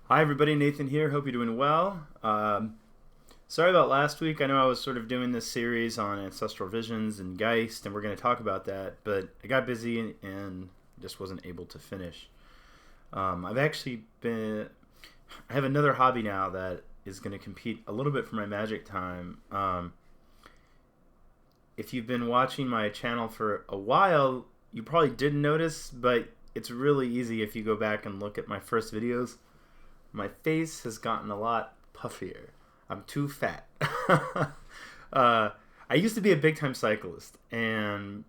Hi everybody, Nathan here. Hope you're doing well. Sorry about last week. I know I was sort of doing this series on ancestral visions and Geist, and we're going to talk about that. But I got busy and just wasn't able to finish. I've actually been. I have another hobby now that is going to compete a little bit for my Magic time. If you've been watching my channel for a while, you probably didn't notice, but it's really easy if you go back and look at my first videos. My face has gotten a lot puffier. I'm too fat. I used to be a big time cyclist, and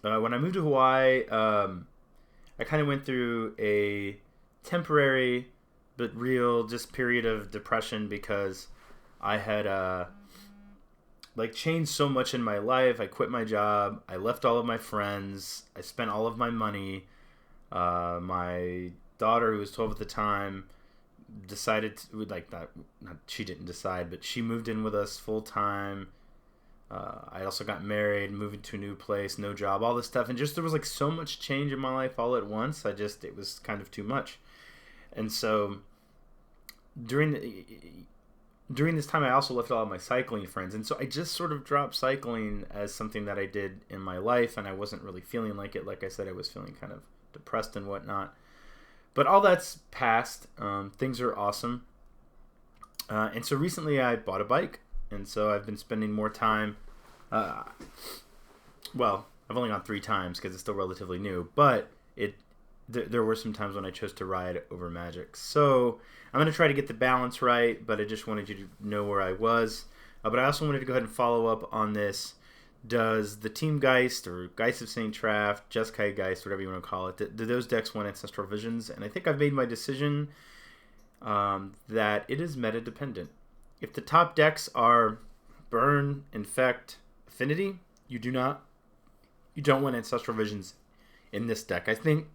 when I moved to Hawaii, I kind of went through a temporary but real just period of depression because I had changed so much in my life. I quit my job. I left all of my friends. I spent all of my money. My daughter, who was 12 at the time, decided to, not she didn't decide, but she moved in with us full time. I also got married, moving to a new place, no job, all this stuff, and just there was so much change in my life all at once. It was kind of too much, and so during this time, I also left all of my cycling friends, and so I just sort of dropped cycling as something that I did in my life, and I wasn't really feeling like it. Like I said, I was feeling kind of depressed and whatnot. But all that's past. Things are awesome. And so recently I bought a bike. And so I've been spending more time. Well, I've only gone 3 times because it's still relatively new. But there were some times when I chose to ride over Magic. So I'm going to try to get the balance right. But I just wanted you to know where I was. But I also wanted to go ahead and follow up on this. Does the Team Geist or Geist of St. Traff, Jeskai Geist, whatever you want to call it, do those decks want Ancestral Visions? And I think I've made my decision that it is meta dependent. If the top decks are Burn, Infect, Affinity, you don't want Ancestral Visions in this deck. I think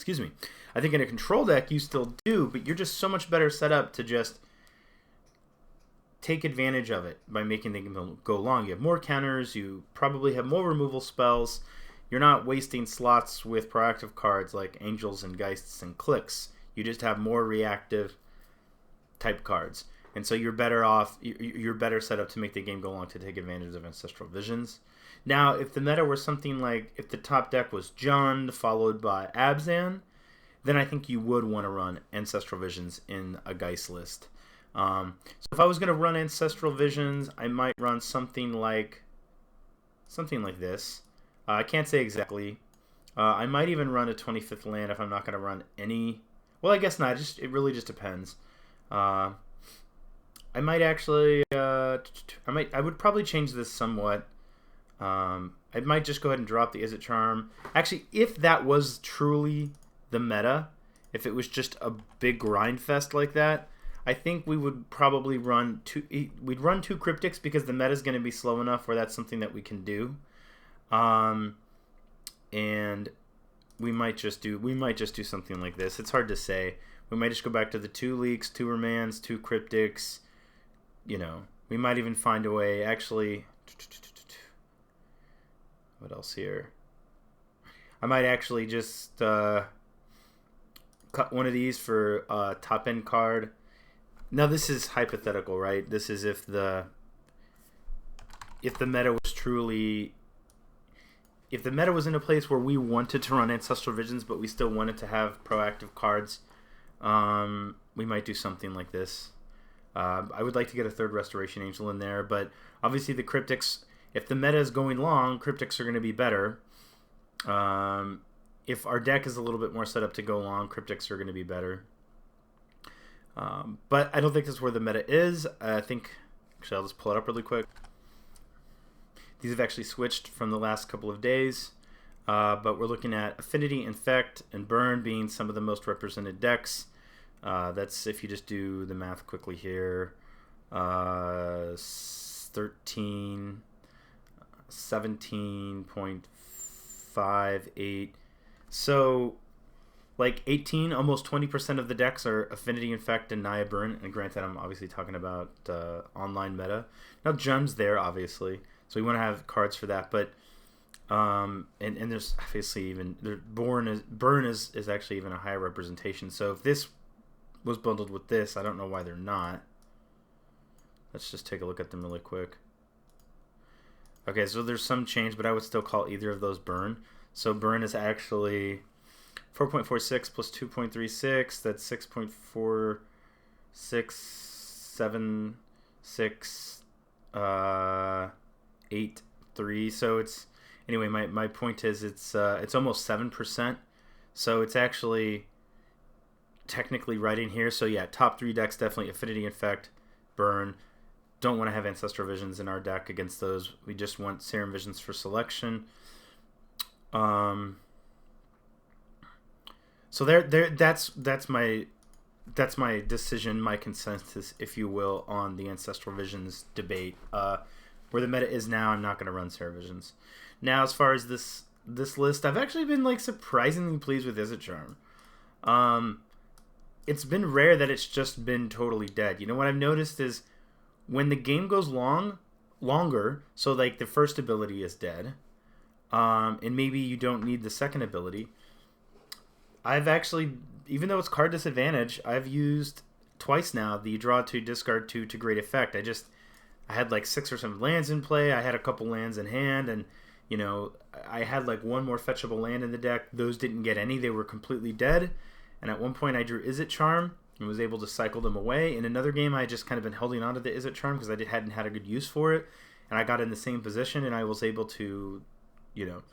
in a control deck you still do, but you're just so much better set up to just take advantage of it by making the game go long. You have more counters, you probably have more removal spells, you're not wasting slots with proactive cards like Angels and Geists and Clicks. You just have more reactive type cards. And so you're better off, you're better set up to make the game go long to take advantage of Ancestral Visions. Now, if the meta were something like, if the top deck was Jund followed by Abzan, then I think you would want to run Ancestral Visions in a Geist list. So if I was going to run Ancestral Visions, I might run something like this. I can't say exactly. I might even run a 25th land if I'm not going to run any. Well, I guess not. It really just depends. I might actually. I would probably change this somewhat. I might just go ahead and drop the Izzet Charm. Actually, if that was truly the meta, if it was just a big grind fest like that, I think we would probably run 2 Cryptics because the meta is going to be slow enough where that's something that we can do. And we might just do something like this. It's hard to say. We might just go back to the 2 Leaks, 2 Remands, 2 Cryptics. We might even find a way. Actually, what else here? I might actually just cut one of these for a top end card. Now this is hypothetical, right? This is if the meta was truly, if the meta was in a place where we wanted to run Ancestral Visions, but we still wanted to have proactive cards, we might do something like this. I would like to get a 3rd Restoration Angel in there, but obviously the Cryptics, if the meta is going long, Cryptics are going to be better. If our deck is a little bit more set up to go long, Cryptics are going to be better. But I don't think that's where the meta is. I think, actually, I'll just pull it up really quick. These have actually switched from the last couple of days. But we're looking at Affinity, Infect, and Burn being some of the most represented decks. That's, if you just do the math quickly here, 13, 17.58. So 18, almost 20% of the decks are Affinity, Infect, and Naya Burn. And granted, I'm obviously talking about online meta. Now, Jund's there, obviously. So we want to have cards for that. But and there's obviously even Burn is actually even a higher representation. So if this was bundled with this. I don't know why they're not. Let's just take a look at them really quick. Okay, so there's some change, but I would still call either of those burn. So burn is actually 4.46 plus 2.36. That's 6.467683. So it's anyway. My point is it's almost 7%. So it's actually technically right in here. So yeah, top 3 decks definitely Affinity Infect, burn. Don't want to have Ancestral Visions in our deck against those. We just want Serum Visions for selection. So that's my decision, my consensus, if you will, on the Ancestral Visions debate. Where the meta is now, I'm not going to run Serum Visions. Now, as far as this list, I've actually been like surprisingly pleased with Izzet Charm. It's been rare that it's just been totally dead. You know what I've noticed is when the game goes longer, so like the first ability is dead, and maybe you don't need the second ability. I've actually, even though it's card disadvantage, I've used twice now the draw 2, discard 2 to great effect. I had like 6 or 7 lands in play. I had a couple lands in hand, and you know, I had like one more fetchable land in the deck. Those didn't get any. They were completely dead. And at one point I drew Izzet Charm and was able to cycle them away. In another game I had just kind of been holding on to the Izzet Charm because I hadn't had a good use for it. And I got in the same position and I was able to, you know,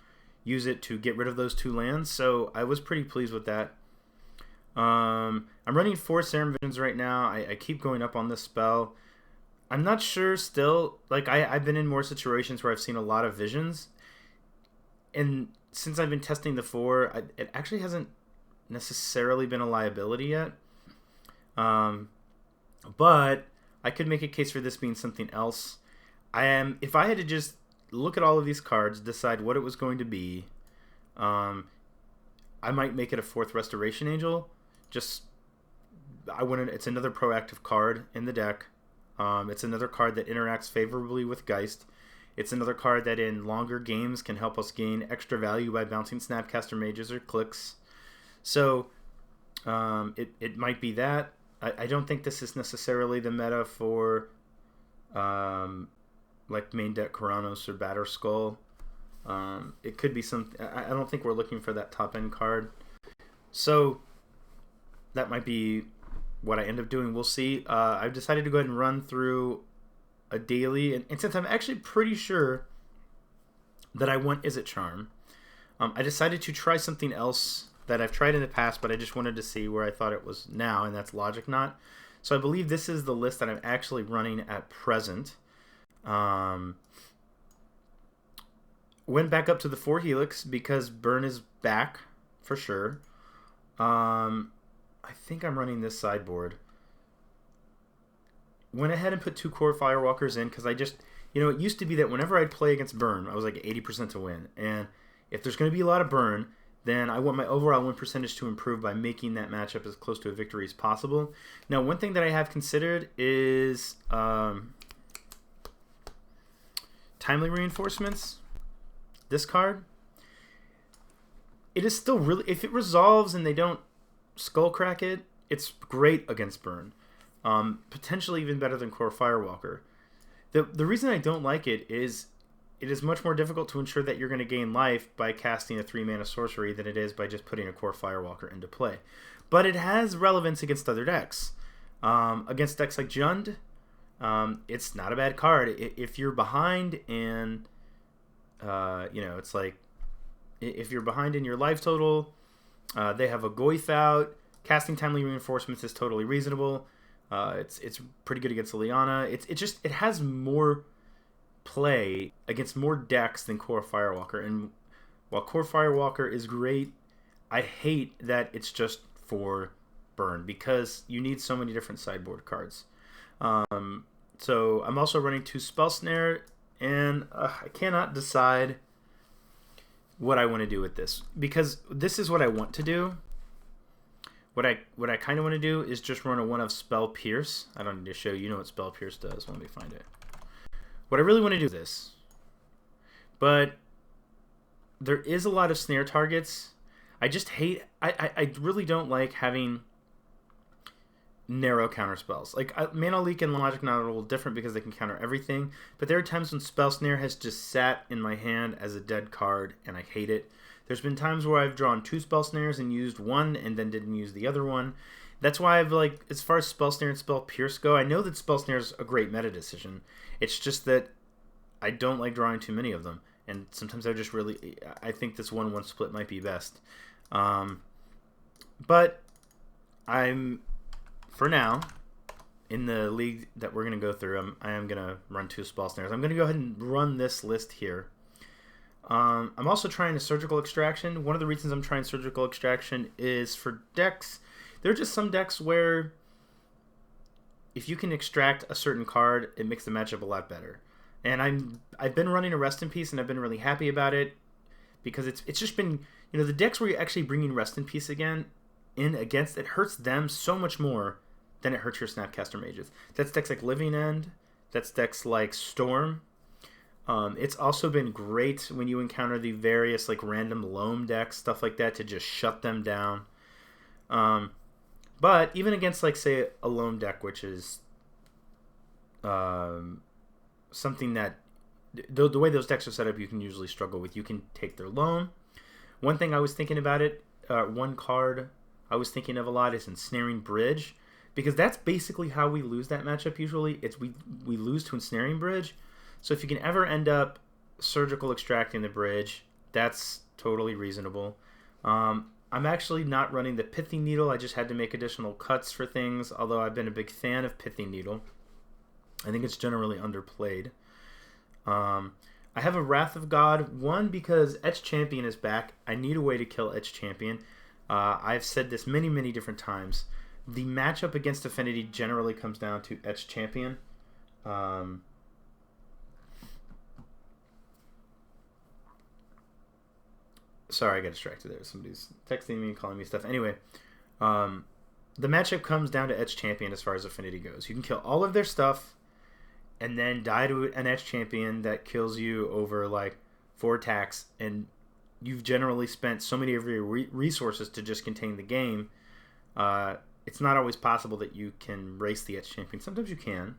use it to get rid of those 2 lands. So I was pretty pleased with that. I'm running 4 Serum Visions right now. I keep going up on this spell. I'm not sure still. Like I've been in more situations where I've seen a lot of visions. And since I've been testing the 4, it actually hasn't necessarily been a liability yet. But I could make a case for this being something else. If I had to just look at all of these cards, decide what it was going to be, I might make it a 4th Restoration Angel. It's another proactive card in the deck. It's another card that interacts favorably with Geist. It's another card that in longer games can help us gain extra value by bouncing Snapcaster Mages or clicks. So it might be that. I don't think this is necessarily the meta for like main deck Karanos or Batter Skull. It could be some. I don't think we're looking for that top end card. So that might be what I end up doing. We'll see. I've decided to go ahead and run through a daily, and since I'm actually pretty sure that I want Izzet Charm, I decided to try something else that I've tried in the past, but I just wanted to see where I thought it was now, and that's Logic Knot. So I believe this is the list that I'm actually running at present. Went back up to the 4 Helix because Burn is back for sure. I think I'm running this sideboard. Went ahead and put 2 Core Firewalkers in because I just, you know, it used to be that whenever I'd play against Burn, I was like 80% to win. And if there's going to be a lot of Burn, then I want my overall win percentage to improve by making that matchup as close to a victory as possible. Now, one thing that I have considered is Timely Reinforcements. This card. It is still really, if it resolves and they don't Skullcrack it, it's great against Burn. Potentially even better than Core Firewalker. The reason I don't like it is much more difficult to ensure that you're going to gain life by casting a 3-mana sorcery than it is by just putting a Core Firewalker into play. But it has relevance against other decks. Against decks like Jund, it's not a bad card. If you're behind and, it's like, if you're behind in your life total, they have a Goyf out. Casting Timely Reinforcements is totally reasonable. It's pretty good against Liliana. It has more play against more decks than Core Firewalker. And while Core Firewalker is great, I hate that it's just for Burn because you need so many different sideboard cards. So I'm also running 2 Spell Snare, and I cannot decide what I want to do with this because this is what I want to do. What I kind of want to do is just run a 1 of Spell Pierce. I don't need to show you know what Spell Pierce does. Let me find it. What I really want to do is this. But there is a lot of snare targets. I just hate... I really don't like having narrow counter spells. Like Mana Leak and Logic Knot are a little different because they can counter everything, but there are times when Spell Snare has just sat in my hand as a dead card, and I hate it. There's been times where I've drawn 2 Spell Snares and used one and then didn't use the other one. That's why I've, like, as far as Spell Snare and Spell Pierce go, I know that Spell Snare is a great meta decision. It's just that I don't like drawing too many of them, and sometimes I think this 1-1 split might be best. But I'm, for now, in the league that we're going to go through, I am going to run 2 Spell Snares. I'm going to go ahead and run this list here. I'm also trying a Surgical Extraction. One of the reasons I'm trying Surgical Extraction is for decks. There are just some decks where if you can extract a certain card, it makes the matchup a lot better. And I've been running a Rest in Peace, and I've been really happy about it because it's just been, the decks where you're actually bringing Rest in Peace again in against, it hurts them so much more than it hurts your Snapcaster Mages. That's decks like Living End. That's decks like Storm. It's also been great when you encounter the various like random Loam decks, stuff like that, to just shut them down. But even against, like, say, a Loam deck, which is something that, the way those decks are set up, you can usually struggle with. You can take their Loam. One thing I was thinking about one card I was thinking of a lot is Ensnaring Bridge, because that's basically how we lose that matchup usually. It's we lose to Ensnaring Bridge. So if you can ever end up Surgical Extracting the Bridge, that's totally reasonable. I'm actually not running the Pithing Needle. I just had to make additional cuts for things, although I've been a big fan of Pithing Needle. I think it's generally underplayed. I have a Wrath of God, one because Etch Champion is back. I need a way to kill Etch Champion. I've said this many, many different times. The matchup against Affinity generally comes down to Etch Champion. Sorry, I got distracted there. Somebody's texting me and calling me stuff. Anyway, the matchup comes down to Etch Champion as far as Affinity goes. You can kill all of their stuff and then die to an Etch Champion that kills you over, like, 4 attacks, and you've generally spent so many of your resources to just contain the game. It's not always possible that you can race the Etch Champion. Sometimes you can.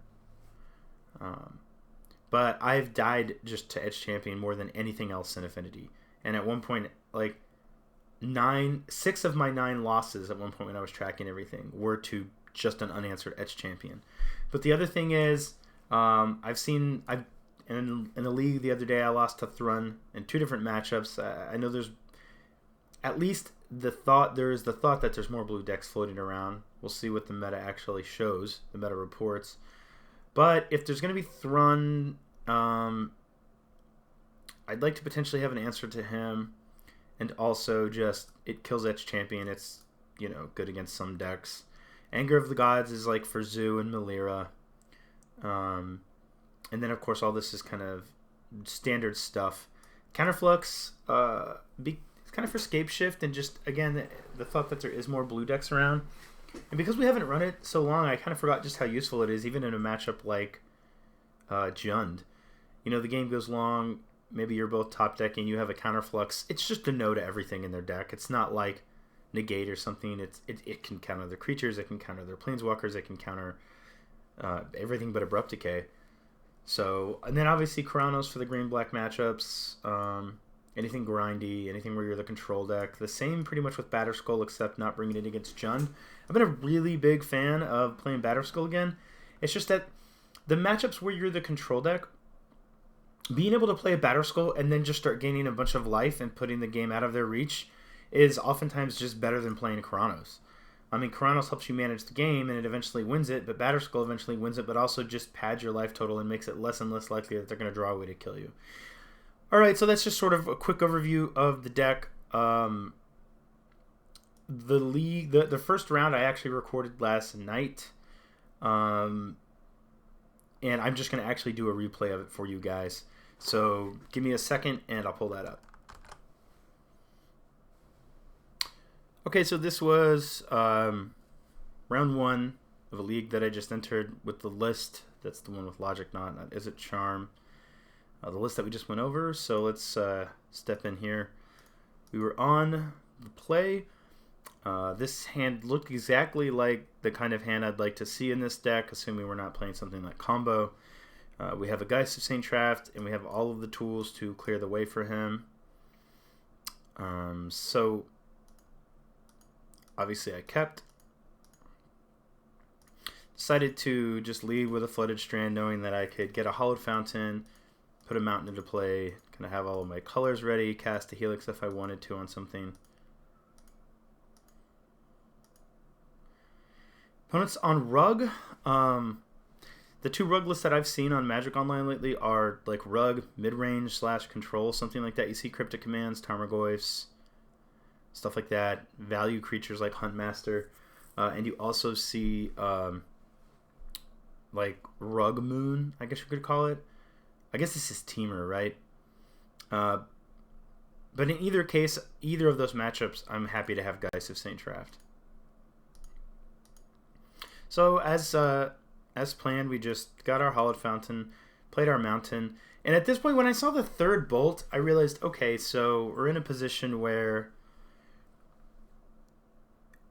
But I've died just to Etch Champion more than anything else in Affinity. And at one point, like, 6 of my 9 losses at one point when I was tracking everything were to just an unanswered Etch Champion. But the other thing is, in a league the other day, I lost to Thrun in 2 different matchups. I know there's at least the thought that there's more blue decks floating around. We'll see what the meta actually shows, the meta reports. But if there's going to be Thrun, I'd like to potentially have an answer to him, and also just, it kills Etch Champion. It's, good against some decks. Anger of the Gods is like for Zoo and Melira. And then, of course, all this is kind of standard stuff. Counterflux, it's kind of for Scape Shift, and just, again, the thought that there is more blue decks around. And because we haven't run it so long, I kind of forgot just how useful it is, even in a matchup like Jund. The game goes long. Maybe you're both top decking, you have a Counterflux. It's just a no to everything in their deck. It's not like Negate or something. It can counter their creatures, it can counter their Planeswalkers, it can counter everything but Abrupt Decay. So, and then obviously Karanos for the green-black matchups. Anything grindy, anything where you're the control deck. The same pretty much with Batterskull, except not bringing it against Jund. I've been a really big fan of playing Batterskull again. It's just that the matchups where you're the control deck, being able to play a Batterskull and then just start gaining a bunch of life and putting the game out of their reach is oftentimes just better than playing Karanos. I mean, Karanos helps you manage the game and it eventually wins it, but Batterskull eventually wins it, but also just pads your life total and makes it less and less likely that they're going to draw a way to kill you. Alright, so that's just sort of a quick overview of the deck. The first round I actually recorded last night. And I'm just going to actually do a replay of it for you guys. So give me a second and I'll pull that up. Okay, so this was round 1 of a league that I just entered with the list. That's the one with Logic Knot, not Is It Charm. The list that we just went over. So let's step in here. We were on the play. This hand looked exactly like the kind of hand I'd like to see in this deck, assuming we're not playing something like combo. We have a Geist of St. Traft, and we have all of the tools to clear the way for him. So, obviously I kept. Decided to just lead with a Flooded Strand, knowing that I could get a Hollowed Fountain, put a Mountain into play, kind of have all of my colors ready, cast a Helix if I wanted to on something. Opponents on Rug. The two Rug lists that I've seen on Magic Online lately are like Rug, Midrange / Control, something like that. You see Cryptic Commands, Tarmogoyfs, stuff like that. Value creatures like Huntmaster. And you also see like Rug Moon, I guess you could call it. I guess this is Temur, right? But in either case, either of those matchups, I'm happy to have Geist of St. Traft. So as planned, we just got our Hollowed Fountain, played our Mountain, and at this point, when I saw the third bolt, I realized, okay, so we're in a position where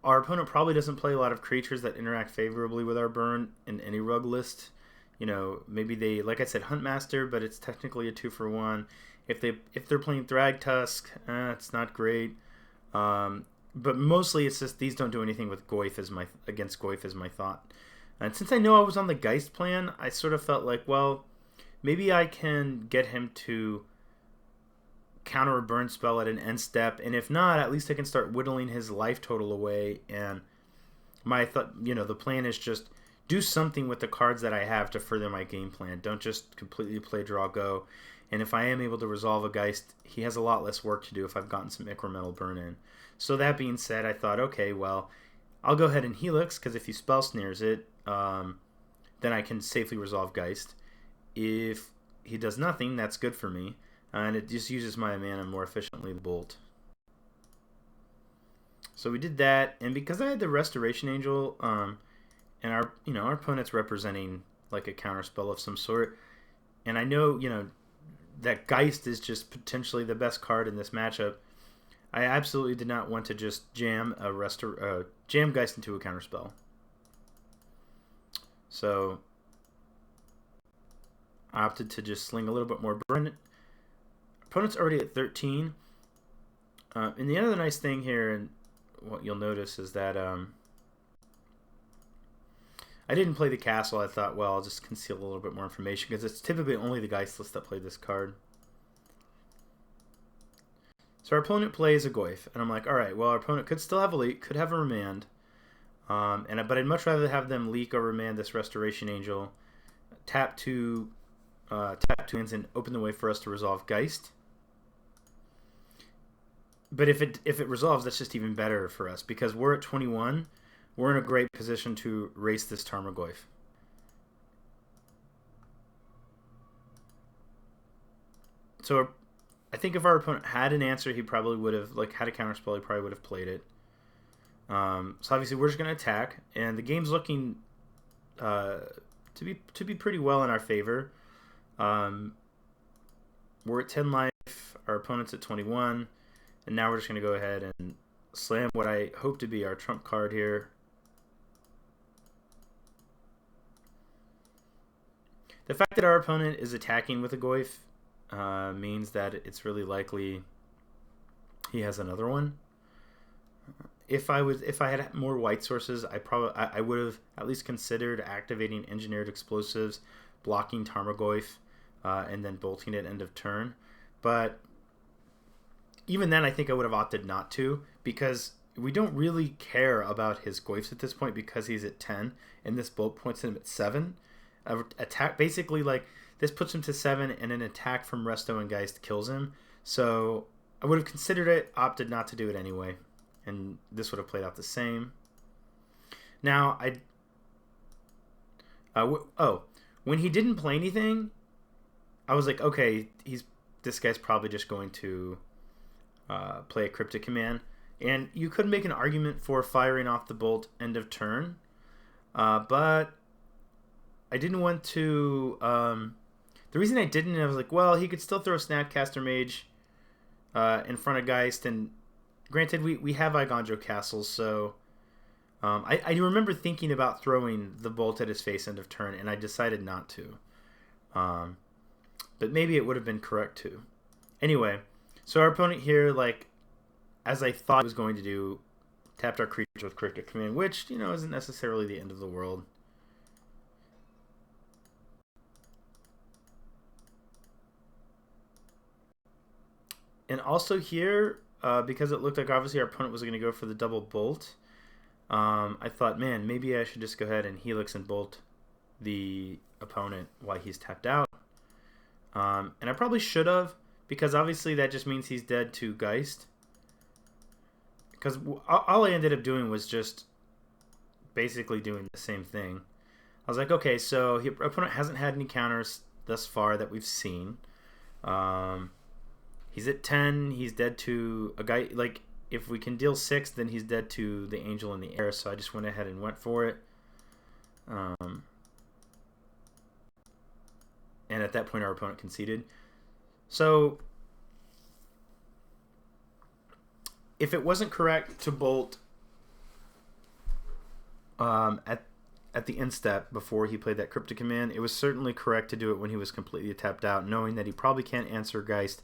our opponent probably doesn't play a lot of creatures that interact favorably with our burn in any Rug list. You know, maybe they, like I said, Huntmaster, but it's technically a 2-for-1. If they're playing Thragtusk, it's not great. But mostly it's just these don't do anything with Goyf against Goyf is my thought. And since I know I was on the Geist plan, I sort of felt like, well, maybe I can get him to counter a burn spell at an end step, and if not, at least I can start whittling his life total away. And my thought, the plan is just do something with the cards that I have to further my game plan. Don't just completely play draw go. And if I am able to resolve a Geist, he has a lot less work to do if I've gotten some incremental burn in. So that being said, I thought, okay, well, I'll go ahead and Helix, because if he spell snares it, then I can safely resolve Geist. If he does nothing, that's good for me. And it just uses my mana more efficiently than Bolt. So we did that, and because I had the Restoration Angel, and our opponent's representing like a counterspell of some sort, and I know that Geist is just potentially the best card in this matchup, I absolutely did not want to just jam Geist into a counterspell. So I opted to just sling a little bit more burn. Opponent's already at 13. And the other nice thing here, and what you'll notice, is that I didn't play the castle. I thought, well, I'll just conceal a little bit more information, because it's typically only the Geist list that play this card. So our opponent plays a Goyf, and I'm like, all right, well, our opponent could still have a leak, could have a remand, but I'd much rather have them leak or remand this Restoration Angel, tap two lands, and open the way for us to resolve Geist. But if it resolves, that's just even better for us, because we're at 21. We're in a great position to race this Tarmogoyf. So I think if our opponent had an answer, he probably would have, had a counterspell, he probably would have played it. So obviously we're just going to attack, and the game's looking to be pretty well in our favor. We're at 10 life, our opponent's at 21, and now we're just going to go ahead and slam what I hope to be our trump card here. The fact that our opponent is attacking with a Goyf means that it's really likely he has another one. If I had more white sources, I would have at least considered activating Engineered Explosives, blocking Tarmogoyf, and then bolting it end of turn. But even then, I think I would have opted not to, because we don't really care about his Goyfs at this point, because he's at 10, and this bolt points him at 7. Attack, basically, this puts him to 7, and an attack from Resto and Geist kills him. So I would have considered it, opted not to do it anyway, and this would have played out the same. Now, when he didn't play anything, I was like, okay, this guy's probably just going to play a Cryptic Command, and you could make an argument for firing off the bolt end of turn, but I didn't want to. The reason I didn't, I was like, well, he could still throw Snapcaster Mage in front of Geist, and Granted, we have Igonjo castles, so I remember thinking about throwing the bolt at his face end of turn, and I decided not to. But maybe it would have been correct to. Anyway, so our opponent here, like, as I thought he was going to do, tapped our creatures with Cryptic Command, which, you know, isn't necessarily the end of the world. And also here, because it looked like obviously our opponent was going to go for the double bolt, I thought, man, maybe I should just go ahead and Helix and bolt the opponent while he's tapped out. And I probably should have, because obviously that just means he's dead to Geist. Because all I ended up doing was just basically doing the same thing. I was like, okay, so our opponent hasn't had any counters thus far that we've seen. He's at 10. He's dead to a guy. Like, if we can deal 6, then he's dead to the angel in the air. So I just went ahead and went for it. And at that point, our opponent conceded. So if it wasn't correct to bolt at the end step before he played that Cryptic Command, it was certainly correct to do it when he was completely tapped out, knowing that he probably can't answer Geist.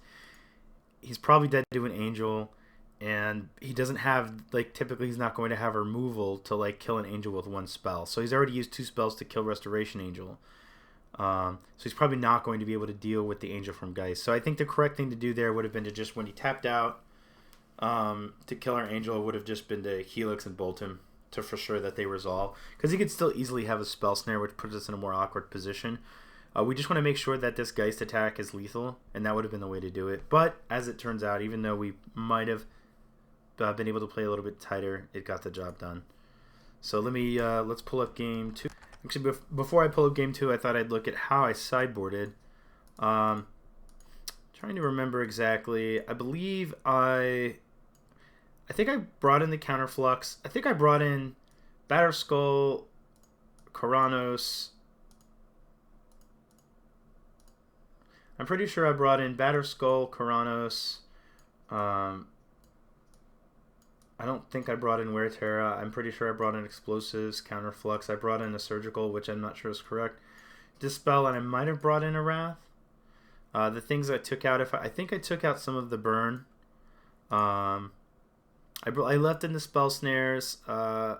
He's probably dead to an angel, and he doesn't have, like, typically he's not going to have removal to, like, kill an angel with one spell. So he's already used 2 spells to kill Restoration Angel. So he's probably not going to be able to deal with the angel from Geist. So I think the correct thing to do there would have been to just, when he tapped out, to kill our angel, would have just been to Helix and bolt him to for sure that they resolve. Because he could still easily have a spell snare, which puts us in a more awkward position. We just want to make sure that this Geist attack is lethal, and that would have been the way to do it. But as it turns out, even though we might have been able to play a little bit tighter, it got the job done. So let's pull up game 2. Actually, before I pull up game 2, I thought I'd look at how I sideboarded. Trying to remember exactly. I believe I think I brought in the Counterflux. I think I brought in Batterskull, Karanos. I'm pretty sure I brought in Batterskull, Karanos. I don't think I brought in Wear Terra. I'm pretty sure I brought in Explosives, Counterflux. I brought in a Surgical, which I'm not sure is correct. Dispel, and I might have brought in a Wrath. The things I took out, I think I took out some of the Burn. I left in the Spell Snares. I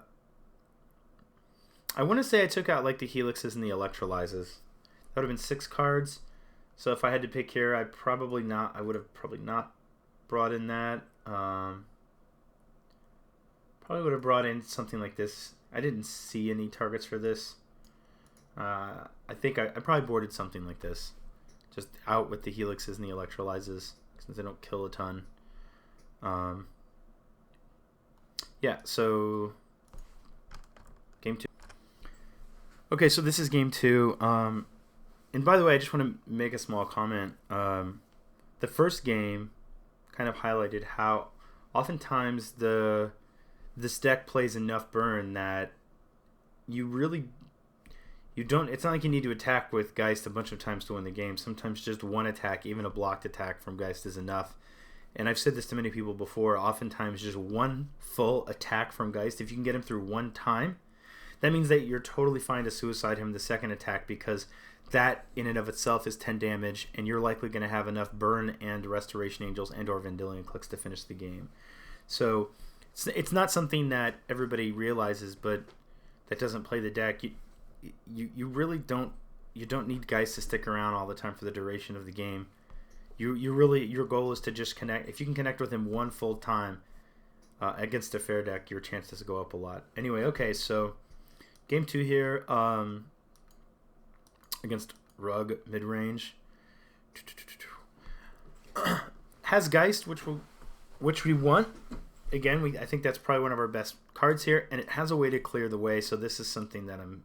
want to say I took out, like, the Helixes and the Electrolyzes. That would have been 6 cards. So if I had to pick here, I would have probably not brought in that. Probably would have brought in something like this. I didn't see any targets for this. I think I probably boarded something like this. Just out with the Helixes and the Electrolyzes, since they don't kill a ton. Yeah, so game 2. Okay, so this is game 2. And by the way, I just want to make a small comment. The first game kind of highlighted how oftentimes this deck plays enough burn that you don't. It's not like you need to attack with Geist a bunch of times to win the game. Sometimes just one attack, even a blocked attack from Geist, is enough. And I've said this to many people before. Oftentimes, just one full attack from Geist, if you can get him through one time, that means that you're totally fine to suicide him the second attack, because that in and of itself is 10 damage, and you're likely going to have enough burn and Restoration Angels and or Vendilion Clicks to finish the game. So it's not something that everybody realizes, but that doesn't play the deck. You really don't need Geist to stick around all the time for the duration of the game. Your goal is to just connect. If you can connect with him one full time against a fair deck, your chances go up a lot. Anyway, okay, so game 2 here against Rug Midrange. Has Geist, which we want. Again, I think that's probably one of our best cards here, and it has a way to clear the way, so this is something that I'm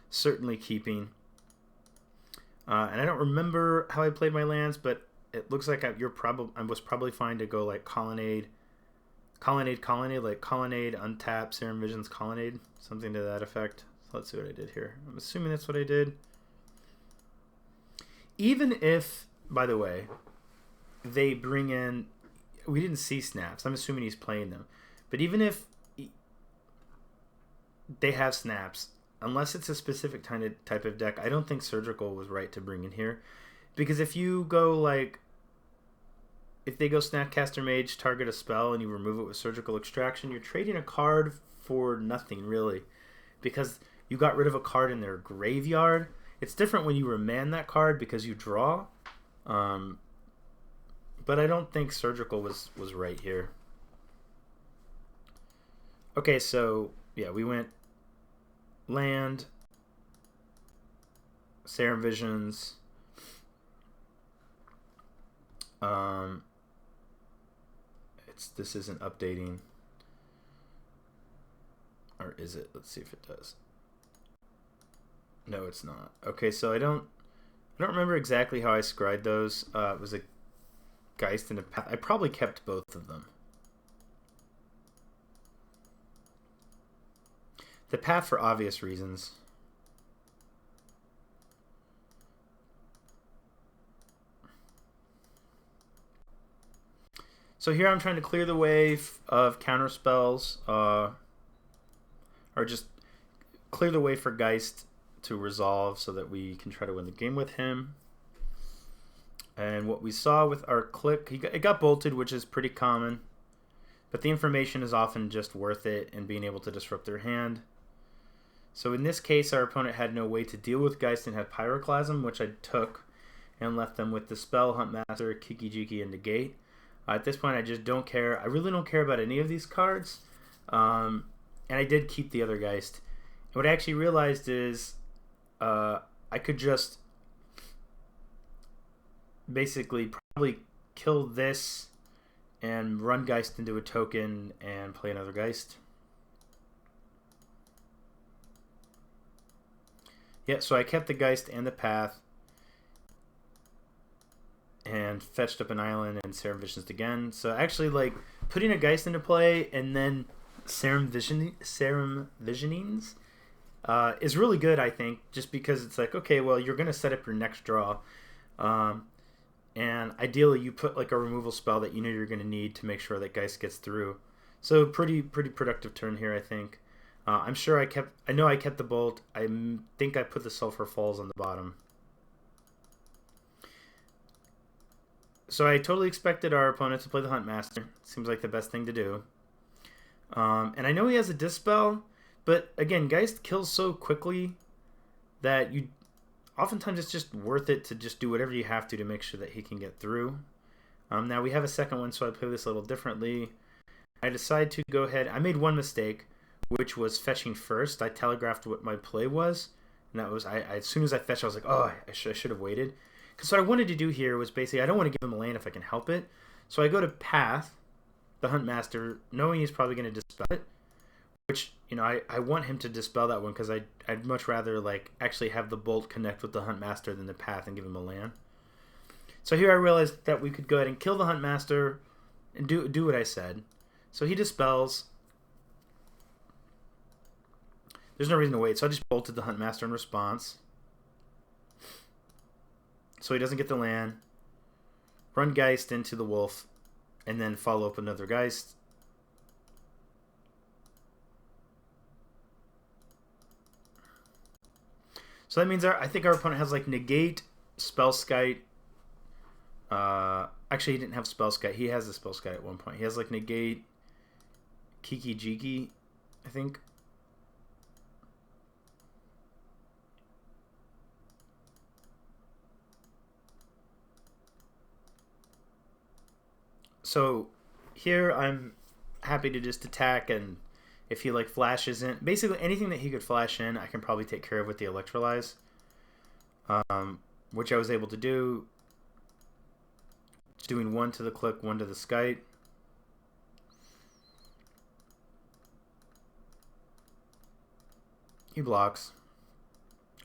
certainly keeping. And I don't remember how I played my lands, but it looks like I was probably fine to go like Colonnade, like Colonnade, untap, Serum Visions, Colonnade, something to that effect. So let's see what I did here. I'm assuming that's what I did. Even if, by the way, they bring in, we didn't see snaps. I'm assuming he's playing them. But even if they have snaps, unless it's a specific type of deck, I don't think Surgical was right to bring in here. Because if you go like, if they go Snapcaster Mage, target a spell, and you remove it with Surgical Extraction, you're trading a card for nothing, really. Because you got rid of a card in their graveyard. It's different when you remand that card because you draw. But I don't think Surgical was right here. Okay, so, yeah, we went land, Serum Visions, this isn't updating, or is it? Let's see if it does. No, it's not. Okay, so I don't remember exactly how I scried those. It was a Geist and a Path. I probably kept both of them. The Path for obvious reasons. So here I'm trying to clear the way of counter spells, or just clear the way for Geist to resolve so that we can try to win the game with him. And what we saw with our click, it got bolted, which is pretty common, but the information is often just worth it and being able to disrupt their hand. So in this case, our opponent had no way to deal with Geist and had Pyroclasm, which I took and left them with the spell, Huntmaster, Kiki-Jiki, and Negate. At this point, I just don't care. I really don't care about any of these cards. And I did keep the other Geist. What I actually realized is I could just basically probably kill this and run Geist into a token and play another Geist. Yeah, so I kept the Geist and the Path and fetched up an island and Serum Visions again. So actually, like, putting a Geist into play and then Serum Visionings is really good, I think, just because it's like, okay, well, you're going to set up your next draw. And ideally, you put like a removal spell that you know you're going to need to make sure that Geist gets through. So pretty productive turn here, I think. I'm sure I know I kept the Bolt. I think I put the Sulfur Falls on the bottom. So I totally expected our opponent to play the Huntmaster. Seems like the best thing to do. And I know he has a Dispel, but again, Geist kills so quickly that oftentimes it's just worth it to just do whatever you have to make sure that he can get through. Now we have a second one, so I play this a little differently. I decide to go ahead. I made one mistake, which was fetching first. I telegraphed what my play was, and that was as soon as I fetched, I was like, oh, I should have waited. Because what I wanted to do here was basically, I don't want to give him a land if I can help it. So I go to Path, the Huntmaster, knowing he's probably going to dispel it. Which, you know, I want him to dispel that one because I'd much rather like actually have the Bolt connect with the Huntmaster than the Path and give him a land. So here I realized that we could go ahead and kill the Huntmaster and do what I said. So he dispels. There's no reason to wait, so I just bolted the Huntmaster in response. So he doesn't get the land. Run Geist into the Wolf, and then follow up another Geist. So that means I think our opponent has like Negate, Spellskite. Actually, he didn't have Spellskite. He has a Spellskite at one point. He has like Negate, Kiki-Jiki, I think. So here I'm happy to just attack, and if he like flashes in, basically anything that he could flash in, I can probably take care of with the Electrolyze, which I was able to do. Just doing one to the click, one to the Skite. He blocks,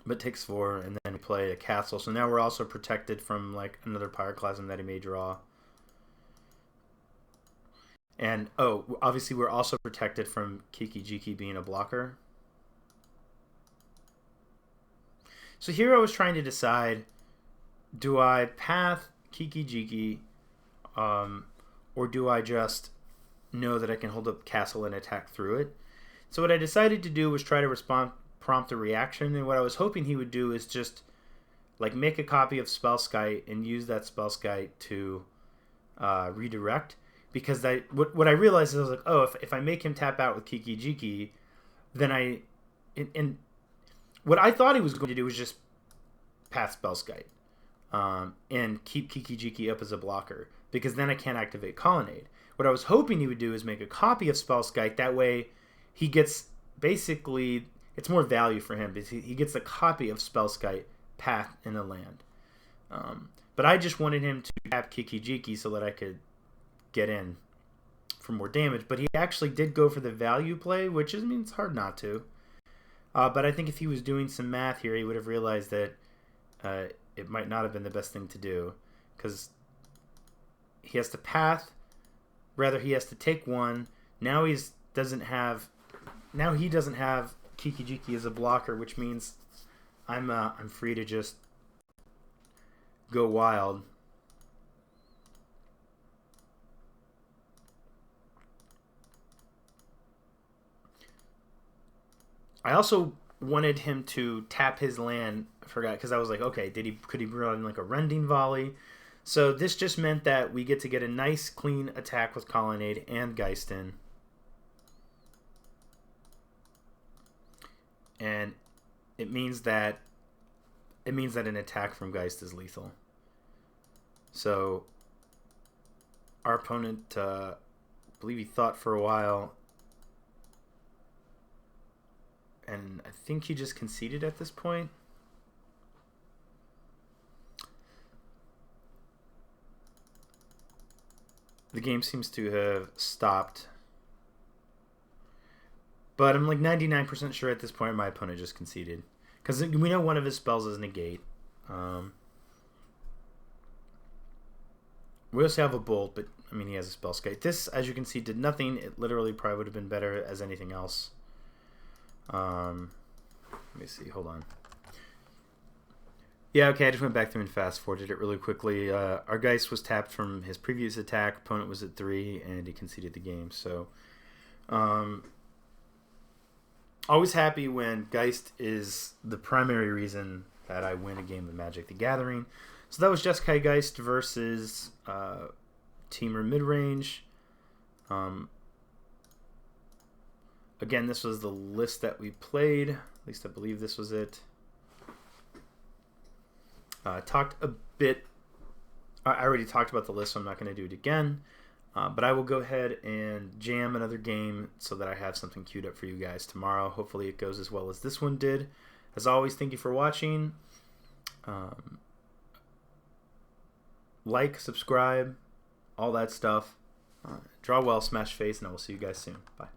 but takes 4, and then we play a Castle. So now we're also protected from like another Pyroclasm that he may draw. And, oh, obviously we're also protected from Kiki-Jiki being a blocker. So here I was trying to decide, do I Path Kiki-Jiki, or do I just know that I can hold up castle and attack through it? So what I decided to do was try to prompt a reaction, and what I was hoping he would do is just like make a copy of Spellskite and use that Spellskite to redirect. Because what I realized is I was like, oh, if I make him tap out with Kiki Jiki, then and what I thought he was going to do was just pass Spellskite and keep Kiki Jiki up as a blocker, because then I can't activate Colonnade. What I was hoping he would do is make a copy of Spellskite. That way he gets, basically, it's more value for him because he gets a copy of Spellskite, path, in a land. But I just wanted him to tap Kiki Jiki so that I could get in for more damage. But he actually did go for the value play, which is, I mean, it's hard not to. But I think if he was doing some math here, he would have realized that it might not have been the best thing to do, because he has to path. Rather, he has to take one. Now he doesn't have Kiki Jiki as a blocker, which means I'm free to just go wild. I also wanted him to tap his land. I forgot, because I was like, okay, could he run like a Rending Volley? So this just meant that we get to get a nice clean attack with Colonnade and Geist in. And it means that an attack from Geist is lethal. So our opponent, I believe he thought for a while, and I think he just conceded at this point. The game seems to have stopped. But I'm like 99% sure at this point my opponent just conceded. Because we know one of his spells is negate. We also have a bolt, but I mean he has a Spellskite. This, as you can see, did nothing. It literally probably would have been better as anything else. Let me see. Hold on. Yeah, okay, I just went back through and fast-forwarded it really quickly. Our Geist was tapped from his previous attack. Opponent was at 3, and he conceded the game. So, always happy when Geist is the primary reason that I win a game of Magic the Gathering. So that was Jeskai Geist versus Temur Midrange. Again, this was the list that we played. At least I believe this was it. Talked a bit. I already talked about the list, so I'm not going to do it again. But I will go ahead and jam another game so that I have something queued up for you guys tomorrow. Hopefully it goes as well as this one did. As always, thank you for watching. Like, subscribe, all that stuff. Draw well, smash face, and I will see you guys soon. Bye.